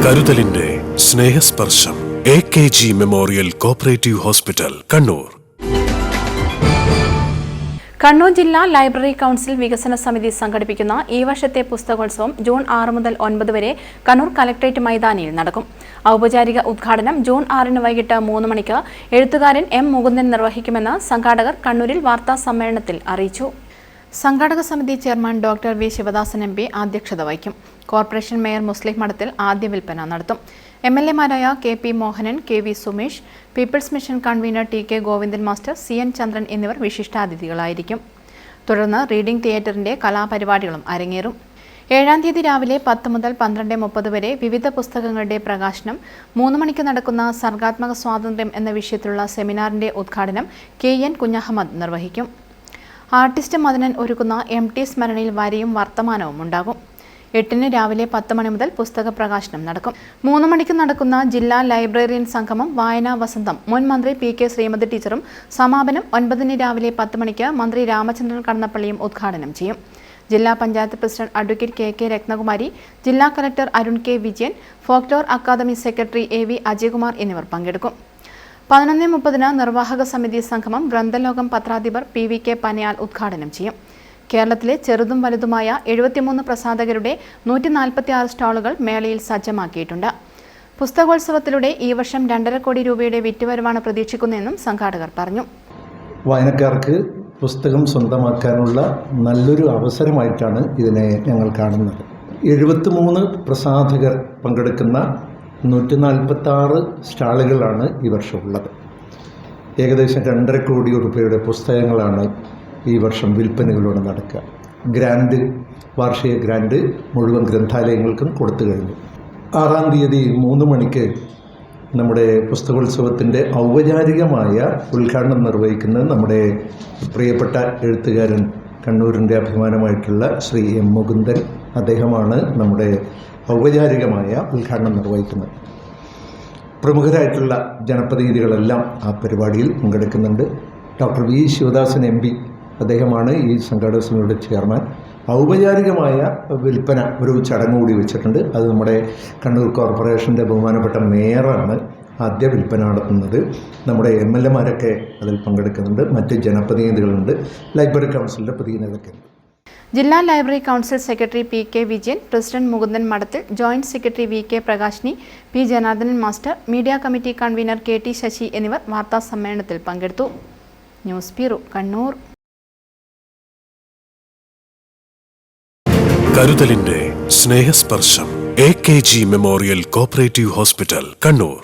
കരുതലിന്റെ സ്നേഹസ്പർശം AKG memorial cooperative hospital, Kannur. Kannur ജില്ലാ library council വികസന സമിതി സംഘടിപ്പിക്കുന്ന ഈ വർഷത്തെ പുസ്തകോത്സവം ജൂൺ 6 മുതൽ 9 വരെ കണ്ണൂർ കളക്ടറേറ്റ് മൈതാനിയിൽ നടക്കും. ഔപചാരിക ഉദ്ഘാടനം ജൂൺ 6 വൈകിട്ട് 3 മണിക്ക് എഴുത്തുകാരൻ M. മുകുന്ദൻ നിർവഹിക്കുമെന്ന് സംഘാടകർ കണ്ണൂരിൽ വാർത്താ സമ്മേളനത്തിൽ അറിയിച്ചു. സംഘാടക സമിതി chairman doctor V. Sivadasan MP അധ്യക്ഷത വഹിക്കും. കോർപ്പറേഷൻ മേയർ മുസ്ലിം മഠത്തിൽ ആദ്യ വിൽപ്പന നടത്തും. MLA-മാരായ KP Mohanan, KV Sumesh, people's mission convener TK Govindan master, CN Chandran എന്നിവർ വിശിഷ്ടാതിഥികളായിരിക്കും. തുടർന്ന് റീഡിംഗ് തിയേറ്ററിന്റെ കലാപരിപാടികളും അരങ്ങേറും. 7-ാം തീയതി രാവിലെ 10 മുതൽ 12:30 വരെ വിവിധ പുസ്തകങ്ങളുടെ പ്രകാശനം, 3 മണിക്ക് നടക്കുന്ന സർഗാത്മക സ്വാതന്ത്ര്യം എന്ന വിഷയത്തിലുള്ള സെമിനാറിന്റെ ഉദ്ഘാടനം KN കുഞ്ഞഹമ്മദ് നിർവഹിക്കും. ആർട്ടിസ്റ്റ് മദനൻ ഒരുക്കുന്ന MT സ്മരണയിൽ വരിയും വർത്തമാനവും ഉണ്ടാകും. 8-ന് രാവിലെ 10 മണി മുതൽ പുസ്തക പ്രകാശനം നടക്കും. 3 മണിക്ക് നടക്കുന്ന ജില്ലാ ലൈബ്രറിയൻ സംഗമം വായനാ വസന്തം മുൻ മന്ത്രി PK ശ്രീമതി ടീച്ചറും സമാപനം 9-ന് രാവിലെ 10 മണിക്ക് മന്ത്രി രാമചന്ദ്രൻ കടന്നപ്പള്ളിയും ഉദ്ഘാടനം ചെയ്യും. ജില്ലാ panchayat president advocate KK Ratnakumari, ജില്ലാ collector Arun K. Vijayan, folklore academy secretary AV Ajayakumar എന്നിവർ പങ്കെടുക്കും. 11:30-ന് നിർവാഹക സമിതി സംഗമം ഗ്രന്ഥലോകം പത്രാധിപർ PVK പനയാൽ ഉദ്ഘാടനം ചെയ്യും. കേരളത്തിലെ ചെറുതും വലുതുമായ 73 പ്രസാധകരുടെ 146 സ്റ്റാളുകൾ മേളയിൽ സജ്ജമാക്കിയിട്ടുണ്ട്. പുസ്തകോത്സവത്തിലൂടെ ഈ വർഷം 2.5 കോടി രൂപയുടെ വിറ്റുവരവാണ് പ്രതീക്ഷിക്കുന്നതെന്നും സംഘാടകർ പറഞ്ഞു. വായനക്കാർക്ക് പുസ്തകം സ്വന്തമാക്കാനുള്ള നല്ലൊരു അവസരമായിട്ടാണ് ഇതിനെ ഞങ്ങൾ കാണുന്നത്. 73 പ്രസാധകർ പങ്കെടുക്കുന്ന 146 സ്റ്റാളുകളാണ് ഈ വർഷമുള്ളത്. ഏകദേശം 2.5 കോടി രൂപയുടെ പുസ്തകങ്ങളാണ് ഈ വർഷം വിൽപ്പനകളോടെ നടക്കുക. വാർഷിക ഗ്രാൻഡ് മുഴുവൻ ഗ്രന്ഥാലയങ്ങൾക്കും കൊടുത്തു കഴിഞ്ഞു. 6-ാം തീയതി 3 മണിക്ക് നമ്മുടെ പുസ്തകോത്സവത്തിൻ്റെ ഔപചാരികമായ ഉദ്ഘാടനം നിർവഹിക്കുന്നത് നമ്മുടെ പ്രിയപ്പെട്ട എഴുത്തുകാരൻ, കണ്ണൂരിൻ്റെ അഭിമാനമായിട്ടുള്ള ശ്രീ M. മുകുന്ദൻ. അദ്ദേഹമാണ് നമ്മുടെ ഔപചാരികമായ ഉദ്ഘാടനം നിർവഹിക്കുന്നത്. പ്രമുഖരായിട്ടുള്ള ജനപ്രതിനിധികളെല്ലാം ആ പരിപാടിയിൽ പങ്കെടുക്കുന്നുണ്ട്. Doctor V. ശിവദാസൻ MP അദ്ദേഹമാണ് ഈ സംഘാടക സമിതിയുടെ ചെയർമാൻ. ഔപചാരികമായ വിൽപ്പന ഒരു ചടങ്ങ് കൂടി വെച്ചിട്ടുണ്ട്. അത് നമ്മുടെ കണ്ണൂർ കോർപ്പറേഷൻ്റെ ബഹുമാനപ്പെട്ട മേയറാണ് ആദ്യ വിൽപ്പന നടത്തുന്നത്. നമ്മുടെ MLA-മാരൊക്കെ അതിൽ പങ്കെടുക്കുന്നുണ്ട്. മറ്റ് ജനപ്രതിനിധികളുണ്ട്. ലൈബ്രറി കൗൺസിലിൻ്റെ പ്രതിനിധികളൊക്കെ ഉണ്ട്. ജില്ലാ library council secretary PK Vijayan, president Mukundan Madathil, joint secretary VK Prakashini, P. Janardanan master, media committee convener KT Sasi എന്നിവർ വാർത്താ സമ്മേളനത്തിൽ പങ്കെടുത്തു. News bureau, Kannur. കരുതലിന്റെ സ്നേഹസ്പർശം AKG memorial cooperative hospital, Kannur.